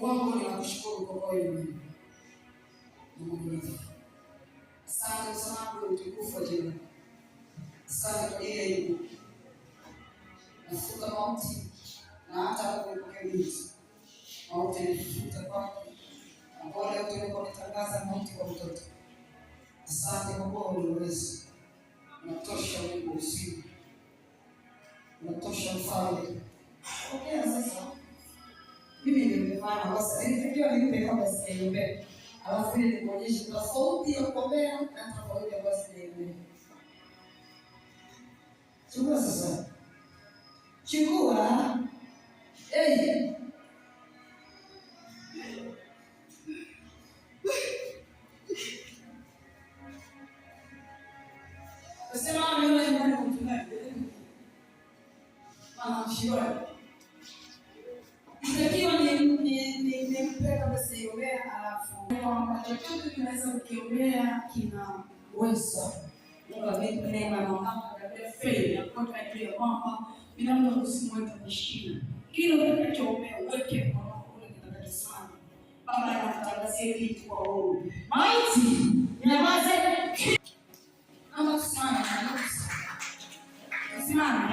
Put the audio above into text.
Mungu wangu ninakushukuru kwa kweli. Asante kwa sababu utukufu wa jina. Asante kwa ajili ya hilo. Nafuta mauti na hata kupokea mauti. Mauti nifuta kwako. Na kwa leo tulikuwa tunatangaza mauti kwa mtoto. Asante kwa kuwa unaweza. Unatosha Mungu usiku. Unatosha mfalme. Okay, sasa. Mimi nimefanya basi. Nilifikiria nipe kama sijaombea. Alafu ile nikuonyeshe tofauti ya kuombea na tofauti ya basi sijaombea. Chukua sasa. Chukua. Sema mimi ni mwana mtumishi. Shida. Ikiwa ni mpeka basi ombea alafu kwa chochote kinaweza kukiombea kinaweza. Mungu neema na mamlaka ya faith ya kutoka juu ya kwamba binadamu usimweke mshina. Kile unachoombea uweke kwa kule kitakachosimama. Baba anatangazia vitu kwa wewe. Maiti nyamaze. Ama tusimame. Simama.